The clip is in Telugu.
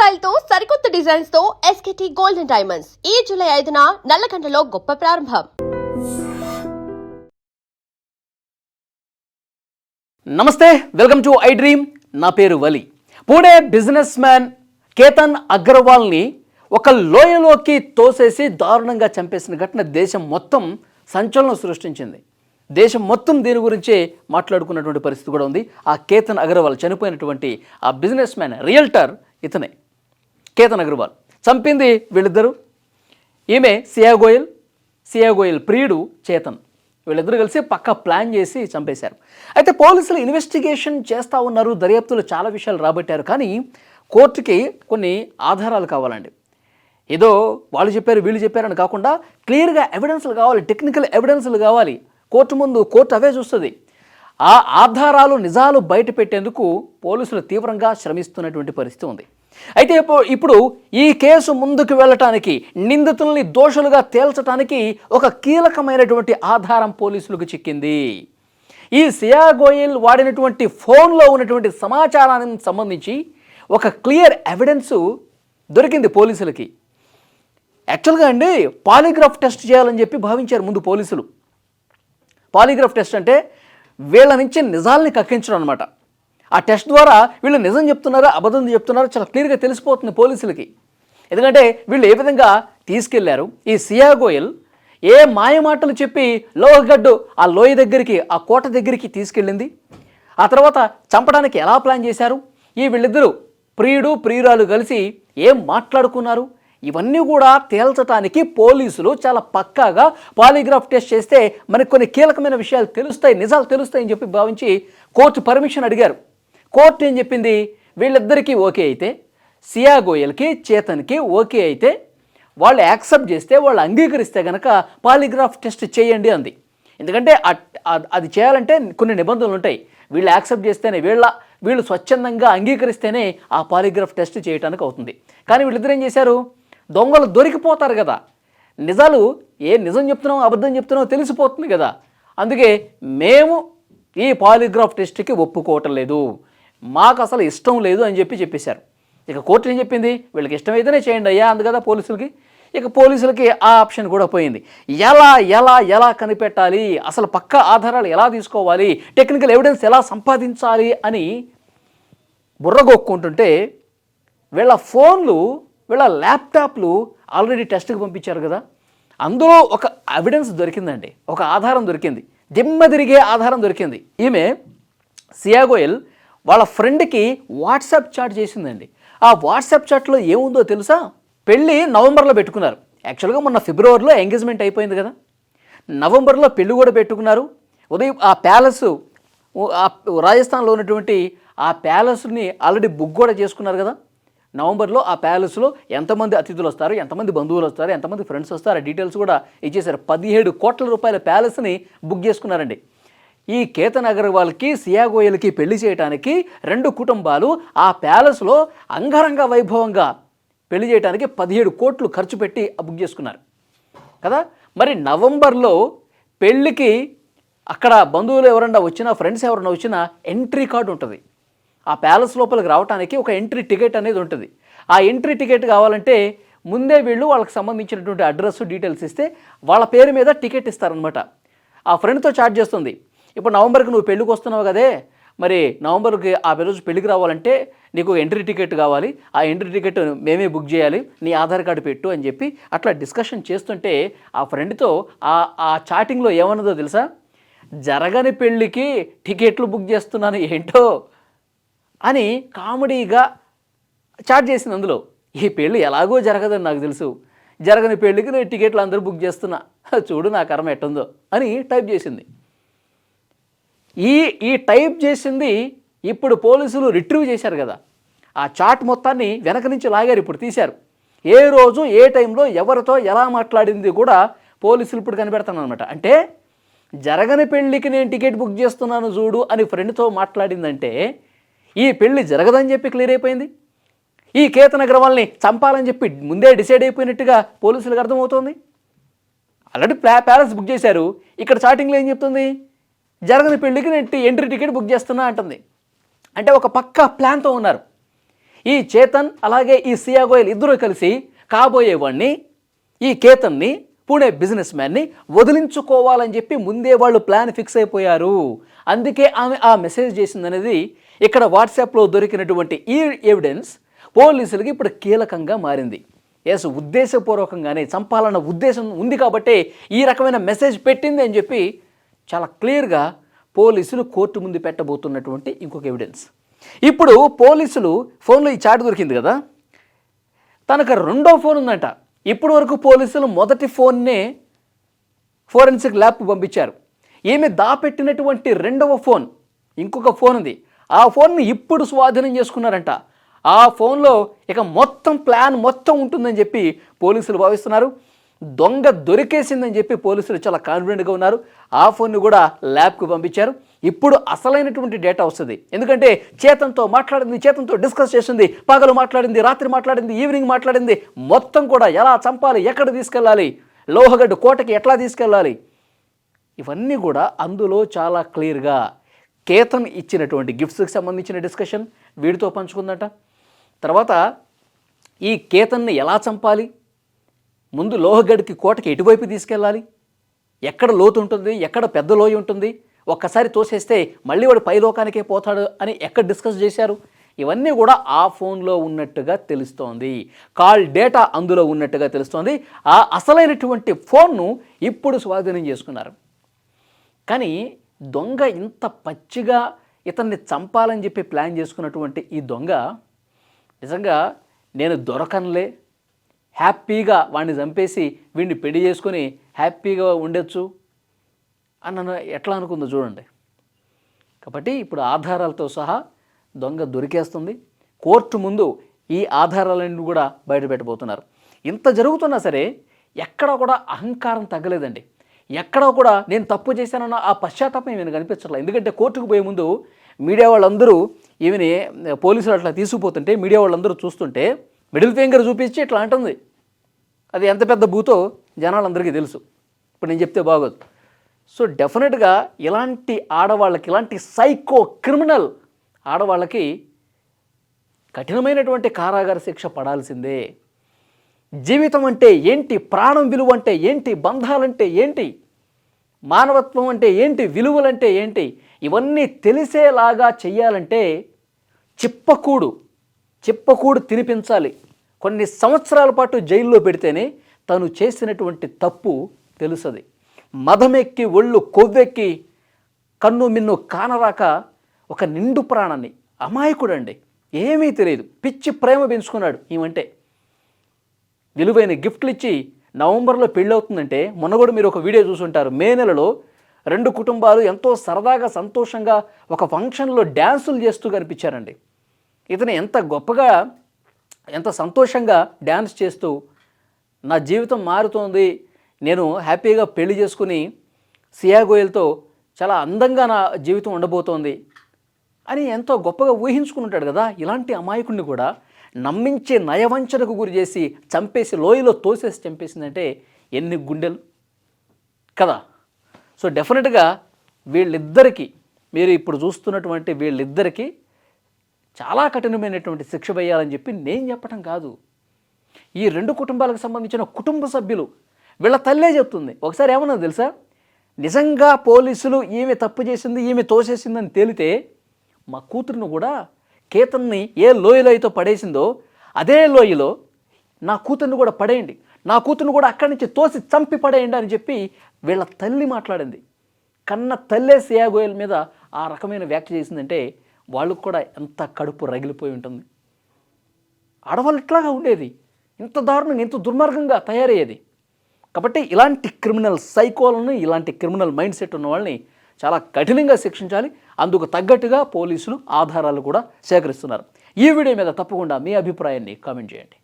స్టైల్ తో సరికొత్త డిజైన్స్ తో ఎస్కేటీ గోల్డెన్ డైమండ్స్ ఈ జూలై 5న నల్లకంటలో గొప్ప ప్రారంభం. నమస్తే, వెల్కమ్ టు ఐ డ్రీమ్. నా పేరు వలి. పూణే బిజినెస్ మ్యాన్ కేతన్ అగర్వాల్ని ఒక లోయలోకి తోసేసి దారుణంగా చంపేసిన ఘటన దేశం మొత్తం సంచలనం సృష్టించింది. దేశం మొత్తం దీని గురించే మాట్లాడుకున్నటువంటి పరిస్థితి కూడా ఉంది. ఆ కేతన్ అగర్వాల్ చనిపోయినటువంటి ఆ బిజినెస్ మ్యాన్ రియల్టర్ ఇతనే కేతన్ అగర్వాల్. చంపింది వీళ్ళిద్దరూ. ఈమె సియా గోయల్ ప్రియుడు చేతన్. వీళ్ళిద్దరూ కలిసి పక్కా ప్లాన్ చేసి చంపేశారు. అయితే పోలీసులు ఇన్వెస్టిగేషన్ చేస్తూ ఉన్నారు, దర్యాప్తులో చాలా విషయాలు రాబట్టారు. కానీ కోర్టుకి కొన్ని ఆధారాలు కావాలండి. ఏదో వాళ్ళు చెప్పారు వీళ్ళు చెప్పారని కాకుండా క్లియర్గా ఎవిడెన్స్లు కావాలి, టెక్నికల్ ఎవిడెన్స్లు కావాలి. కోర్టు ముందు కోర్టు అవే చూస్తుంది. ఆ ఆధారాలు నిజాలు బయట పెట్టేందుకు పోలీసులు తీవ్రంగా శ్రమిస్తున్నటువంటి పరిస్థితి ఉంది. అయితే ఇప్పుడు ఈ కేసు ముందుకు వెళ్ళటానికి, నిందితుల్ని దోషులుగా తేల్చడానికి ఒక కీలకమైనటువంటి ఆధారం పోలీసులకు చిక్కింది. ఈ సియా గోయల్ వాడినటువంటి ఫోన్లో ఉన్నటువంటి సమాచారానికి సంబంధించి ఒక క్లియర్ ఎవిడెన్స్ దొరికింది పోలీసులకి. యాక్చువల్గా అండి పాలిగ్రాఫ్ టెస్ట్ చేయాలని చెప్పి భావించారు ముందు పోలీసులు. పాలిగ్రాఫ్ టెస్ట్ అంటే వీళ్ళ నుంచి నిజాల్ని కక్కించడం అనమాట. ఆ టెస్ట్ ద్వారా వీళ్ళు నిజం చెప్తున్నారా అబద్ధం చెప్తున్నారా చాలా క్లియర్గా తెలిసిపోతుంది పోలీసులకి. ఎందుకంటే వీళ్ళు ఏ విధంగా తీసుకెళ్లారు, ఈ సియా గోయల్ ఏ మాయమాటలు చెప్పి లోహగడ్డు ఆ లోయ దగ్గరికి, ఆ కోట దగ్గరికి తీసుకెళ్ళింది, ఆ తర్వాత చంపడానికి ఎలా ప్లాన్ చేశారు, ఈ వీళ్ళిద్దరూ ప్రియుడు ప్రియురాలు కలిసి ఏం మాట్లాడుకున్నారు, ఇవన్నీ కూడా తేల్చడానికి పోలీసులు చాలా పక్కాగా పాలిగ్రాఫ్ టెస్ట్ చేస్తే మనకు కొన్ని కీలకమైన విషయాలు తెలుస్తాయి, నిజాలు తెలుస్తాయని చెప్పి భావించి కోర్టు పర్మిషన్ అడిగారు. కోర్టు ఏం చెప్పింది, వీళ్ళిద్దరికీ ఓకే అయితే, సియా గోయల్కి చేతన్కి ఓకే అయితే, వాళ్ళు యాక్సెప్ట్ చేస్తే, వాళ్ళు అంగీకరిస్తే కనుక పాలిగ్రాఫ్ టెస్ట్ చేయండి అంది. ఎందుకంటే అది చేయాలంటే కొన్ని నిబంధనలు ఉంటాయి. వీళ్ళు యాక్సెప్ట్ చేస్తేనే, వీళ్ళు స్వచ్ఛందంగా అంగీకరిస్తేనే ఆ పాలిగ్రాఫ్ టెస్ట్ చేయడానికి అవుతుంది. కానీ వీళ్ళిద్దరు ఏం చేశారు, దొంగలు దొరికిపోతారు కదా, నిజాలు నిజం చెప్తున్నామో అబద్ధం చెప్తున్నామో తెలిసిపోతుంది కదా, అందుకే మేము ఈ పాలిగ్రాఫ్ టెస్ట్కి ఒప్పుకోవటం లేదు, మాకు అసలు ఇష్టం లేదు అని చెప్పేశారు. ఇక కోర్టు ఏం చెప్పింది, వీళ్ళకి ఇష్టమైతేనే చేయండి అయ్యా అంది కదా పోలీసులకి. ఇక పోలీసులకి ఆ ఆప్షన్ కూడా పోయింది. ఎలా కనిపెట్టాలి, అసలు పక్కా ఆధారాలు ఎలా తీసుకోవాలి, టెక్నికల్ ఎవిడెన్స్ ఎలా సంపాదించాలి అని బుర్రగొక్కుంటుంటే వీళ్ళ ఫోన్లు, వీళ్ళ ల్యాప్టాప్లు ఆల్రెడీ టెస్ట్కి పంపించారు కదా, అందులో ఒక ఎవిడెన్స్ దొరికిందండి, ఒక ఆధారం దొరికింది, దిమ్మ తిరిగే ఆధారం దొరికింది. ఈమె సియా గోయల్ వాళ్ళ ఫ్రెండ్కి వాట్సాప్ చాట్ చేసిందండి. ఆ వాట్సాప్ చాట్లో ఏముందో తెలుసా, పెళ్ళి నవంబర్లో పెట్టుకున్నారు. యాక్చువల్గా మొన్న ఫిబ్రవరిలో ఎంగేజ్మెంట్ అయిపోయింది కదా, నవంబర్లో పెళ్ళి కూడా పెట్టుకున్నారు. ఉదయం ఆ ప్యాలెస్, రాజస్థాన్లో ఉన్నటువంటి ఆ ప్యాలెస్ని ఆల్రెడీ బుక్ కూడా చేసుకున్నారు కదా. నవంబర్లో ఆ ప్యాలెస్లో ఎంతమంది అతిథులు వస్తారు, ఎంతమంది బంధువులు వస్తారు, ఎంతమంది ఫ్రెండ్స్ వస్తారు, ఆ డీటెయిల్స్ కూడా ఇచ్చేశారు. 17 కోట్ల రూపాయల ప్యాలెస్ని బుక్ చేసుకున్నారండి. ఈ కేతన్ అగర్వాల్కి సియా గోయల్కి పెళ్లి చేయడానికి రెండు కుటుంబాలు ఆ ప్యాలెస్లో అంగరంగ వైభవంగా పెళ్లి చేయడానికి 17 కోట్లు ఖర్చు పెట్టి బుక్ చేసుకున్నారు కదా. మరి నవంబర్లో పెళ్ళికి అక్కడ బంధువులు ఎవరన్నా వచ్చినా, ఫ్రెండ్స్ ఎవరన్నా వచ్చినా ఎంట్రీ కార్డు ఉంటుంది. ఆ ప్యాలెస్ లోపలికి రావడానికి ఒక ఎంట్రీ టికెట్ అనేది ఉంటుంది. ఆ ఎంట్రీ టికెట్ కావాలంటే ముందే వీళ్ళు వాళ్ళకి సంబంధించినటువంటి అడ్రస్ డీటెయిల్స్ ఇస్తే వాళ్ళ పేరు మీద టికెట్ ఇస్తారనమాట. ఆ ఫ్రెండ్తో చాట్ చేస్తుంది, ఇప్పుడు నవంబర్కి నువ్వు పెళ్ళికి వస్తున్నావు కదే, మరి నవంబర్కి ఆ రోజు పెళ్ళికి రావాలంటే నీకు ఎంట్రీ టికెట్ కావాలి, ఆ ఎంట్రీ టికెట్ మేమే బుక్ చేయాలి, నీ ఆధార్ కార్డు పెట్టు అని చెప్పి అట్లా డిస్కషన్ చేస్తుంటే ఆ ఫ్రెండ్తో ఆ చాటింగ్లో ఏమన్నదో తెలుసా, జరగని పెళ్ళికి టికెట్లు బుక్ చేస్తున్నాను ఏంటో అని కామెడీగా చాట్ చేసింది. అందులో ఈ పెళ్ళి ఎలాగో జరగదని నాకు తెలుసు, జరగని పెళ్ళికి నేను టికెట్లు అందరూ బుక్ చేస్తున్నా, చూడు నా కర్మ ఎట్టుందో అని టైప్ చేసింది. ఈ టైప్ చేసింది ఇప్పుడు పోలీసులు రిట్రీవ్ చేశారు కదా, ఆ చాట్ మొత్తాన్ని వెనక నుంచి లాగారు, ఇప్పుడు తీశారు. ఏ రోజు ఏ టైంలో ఎవరితో ఎలా మాట్లాడింది కూడా పోలీసులు ఇప్పుడు కనిపెడతాను అనమాట. అంటే జరగని పెళ్ళికి నేను టికెట్ బుక్ చేస్తున్నాను చూడు అని ఫ్రెండ్తో మాట్లాడిందంటే ఈ పెళ్ళి జరగదని చెప్పి క్లియర్ అయిపోయింది. ఈ కేతన్ అగర్వాల్ని చంపాలని చెప్పి ముందే డిసైడ్ అయిపోయినట్టుగా పోలీసులకు అర్థమవుతోంది. ఆల్రెడీ ప్యాలెస్ బుక్ చేశారు, ఇక్కడ చాటింగ్లో ఏం చెప్తుంది, జరగని పెళ్ళికి నేను ఎంట్రీ టికెట్ బుక్ చేస్తున్నా అంటుంది. అంటే ఒక పక్కా ప్లాన్తో ఉన్నారు. ఈ చేతన్ అలాగే ఈ సియా గోయల్ ఇద్దరు కలిసి కాబోయేవాడిని ఈ కేతన్ని పూణే బిజినెస్ మ్యాన్ని వదిలించుకోవాలని చెప్పి ముందే వాళ్ళు ప్లాన్ ఫిక్స్ అయిపోయారు. అందుకే ఆమె ఆ మెసేజ్ చేసిందనేది ఇక్కడ వాట్సాప్లో దొరికినటువంటి ఈ ఎవిడెన్స్ పోలీసులకి ఇప్పుడు కీలకంగా మారింది. ఎస్, ఉద్దేశపూర్వకంగానే చంపాలన్న ఉద్దేశం ఉంది కాబట్టే ఈ రకమైన మెసేజ్ పెట్టింది అని చెప్పి చాలా క్లియర్గా పోలీసులు కోర్టు ముందు పెట్టబోతున్నటువంటి ఇంకొక ఎవిడెన్స్. ఇప్పుడు పోలీసులు ఫోన్లో ఈ చాట్ దొరికింది కదా, తనకు రెండో ఫోన్ ఉందంట. ఇప్పటి వరకు పోలీసులు మొదటి ఫోన్నే ఫోరెన్సిక్ ల్యాబ్కు పంపించారు. ఈమె దాపెట్టినటువంటి రెండవ ఫోన్, ఇంకొక ఫోన్ ఉంది, ఆ ఫోన్ని ఇప్పుడు స్వాధీనం చేసుకున్నారంట. ఆ ఫోన్లో ఇక మొత్తం ప్లాన్ మొత్తం ఉంటుందని చెప్పి పోలీసులు భావిస్తున్నారు. దొంగ దొరికేసిందని చెప్పి పోలీసులు చాలా కాన్ఫిడెంట్గా ఉన్నారు. ఆ ఫోన్ని కూడా ల్యాబ్కు పంపించారు. ఇప్పుడు అసలైనటువంటి డేటా వస్తుంది. ఎందుకంటే చేతన్తో మాట్లాడింది, చేతన్తో డిస్కస్ చేసింది, పగలు మాట్లాడింది, రాత్రి మాట్లాడింది, ఈవినింగ్ మాట్లాడింది, మొత్తం కూడా ఎలా చంపాలి, ఎక్కడ తీసుకెళ్ళాలి, లోహగడ్డ కోటకి ఎట్లా తీసుకెళ్ళాలి, ఇవన్నీ కూడా అందులో చాలా క్లియర్గా కేతన్ ఇచ్చినటువంటి గిఫ్ట్స్కి సంబంధించిన డిస్కషన్ వీడితో పంచుకుందట. తర్వాత ఈ కేతన్ని ఎలా చంపాలి, ముందు లోహగడ్కి కోటకి ఎటువైపు తీసుకెళ్ళాలి, ఎక్కడ లోతు ఉంటుంది, ఎక్కడ పెద్ద లోయ ఉంటుంది, ఒక్కసారి తోసేస్తే మళ్ళీ వాడు పైలోకానికే పోతాడు అని ఎక్కడ డిస్కస్ చేశారు, ఇవన్నీ కూడా ఆ ఫోన్లో ఉన్నట్టుగా తెలుస్తోంది. కాల్ డేటా అందులో ఉన్నట్టుగా తెలుస్తోంది. ఆ అసలైనటువంటి ఫోన్ను ఇప్పుడు స్వాధీనం చేసుకున్నారు. కానీ దొంగ ఇంత పచ్చిగా ఇతన్ని చంపాలని చెప్పి ప్లాన్ చేసుకున్నటువంటి ఈ దొంగ నిజంగా నేను దొరకనులే, హ్యాపీగా వాడిని చంపేసి వీడిని పెళ్లి చేసుకొని హ్యాపీగా ఉండొచ్చు అన్న ఎట్లా అనుకుందో చూడండి. కాబట్టి ఇప్పుడు ఆధారాలతో సహా దొంగ దొరికేస్తుంది. కోర్టు ముందు ఈ ఆధారాలన్నీ కూడా బయటపెట్టబోతున్నారు. ఇంత జరుగుతున్నా సరే ఎక్కడ కూడా అహంకారం తగ్గలేదండి. ఎక్కడ కూడా నేను తప్పు చేశానన్న ఆ పశ్చాత్తాపం ఈమెను కనిపించట్లేదు. ఎందుకంటే కోర్టుకు పోయే ముందు మీడియా వాళ్ళందరూ ఈమెని పోలీసులు అట్లా తీసుకుపోతుంటే మీడియా వాళ్ళందరూ చూస్తుంటే మిడిల్ ఫింగర్ చూపించి ఇట్లా అంటుంది. అది ఎంత పెద్ద భూతో జనాలందరికీ తెలుసు. ఇప్పుడు నేను చెప్తే బాగోదు. సో డెఫినెట్గా ఇలాంటి ఆడవాళ్ళకి, ఇలాంటి సైకో క్రిమినల్ ఆడవాళ్ళకి కఠినమైనటువంటి కారాగార శిక్ష పడాల్సిందే. జీవితం అంటే ఏంటి, ప్రాణం విలువ అంటే ఏంటి, బంధాలంటే ఏంటి, మానవత్వం అంటే ఏంటి, విలువలంటే ఏంటి, ఇవన్నీ తెలిసేలాగా చెయ్యాలంటే చిప్పకూడు తినిపించాలి. కొన్ని సంవత్సరాల పాటు జైల్లో పెడితేనే తను చేసినటువంటి తప్పు తెలుస్తుంది. మదమెక్కి ఒళ్ళు కొవ్వెక్కి కన్ను మిన్ను కానరాక ఒక నిండు ప్రాణాన్ని, అమాయకుడండి, ఏమీ తెలియదు, పిచ్చి ప్రేమ పెంచుకున్నాడు ఈమంటే. విలువైన గిఫ్ట్లు ఇచ్చి నవంబర్లో పెళ్ళవుతుందంటే, మొన్న కూడా మీరు ఒక వీడియో చూసుంటారు, మే నెలలో 2 కుటుంబాలు ఎంతో సరదాగా సంతోషంగా ఒక ఫంక్షన్లో డ్యాన్సులు చేస్తూ కనిపించారండి. ఇతను ఎంత గొప్పగా, ఎంత సంతోషంగా డ్యాన్స్ చేస్తూ నా జీవితం మారుతోంది, నేను హ్యాపీగా పెళ్లి చేసుకుని సియా గోయల్తో చాలా అందంగా నా జీవితం ఉండబోతోంది అని ఎంతో గొప్పగా ఊహించుకుని ఉంటాడు కదా. ఇలాంటి అమాయకుడిని కూడా నమ్మించే నయవంచనకు గురి చేసి చంపేసి లోయలో తోసేసి చంపేసిందంటే ఎన్ని గుండెలు కదా. సో డెఫినెట్గా వీళ్ళిద్దరికీ, మీరు ఇప్పుడు చూస్తున్నటువంటి వీళ్ళిద్దరికీ చాలా కఠినమైనటువంటి శిక్ష వేయాలని చెప్పి నేను చెప్పడం కాదు. ఈ 2 కుటుంబాలకు సంబంధించిన కుటుంబ సభ్యులు, వీళ్ళ తల్లే చెప్తుంది. ఒకసారి ఏమన్నా తెలుసా, నిజంగా పోలీసులు ఈమె తప్పు చేసింది, ఈమె తోసేసిందని తేలితే మా కూతురును కూడా కేతన్ని ఏ లోయలో అయితే పడేసిందో అదే లోయలో నా కూతుర్ని కూడా పడేయండి, నా కూతుర్ని కూడా అక్కడి నుంచి తోసి చంపి పడేయండి అని చెప్పి వీళ్ళ తల్లి మాట్లాడింది. కన్న తల్లే సియా గోయల్ మీద ఆ రకమైన వ్యాఖ్య చేసిందంటే వాళ్ళకు కూడా ఎంత కడుపు రగిలిపోయి ఉంటుంది. ఆడవాళ్ళు ఇట్లాగా ఉండేది, ఇంత దారుణంగా, ఇంత దుర్మార్గంగా తయారయ్యేది. కాబట్టి ఇలాంటి క్రిమినల్ సైకోలను, ఇలాంటి క్రిమినల్ మైండ్ సెట్ ఉన్న వాళ్ళని చాలా కఠినంగా శిక్షించాలి. అందుకు తగ్గట్టుగా పోలీసులు ఆధారాలు కూడా సేకరిస్తున్నారు. ఈ వీడియో మీద తప్పకుండా మీ అభిప్రాయాన్ని కామెంట్ చేయండి.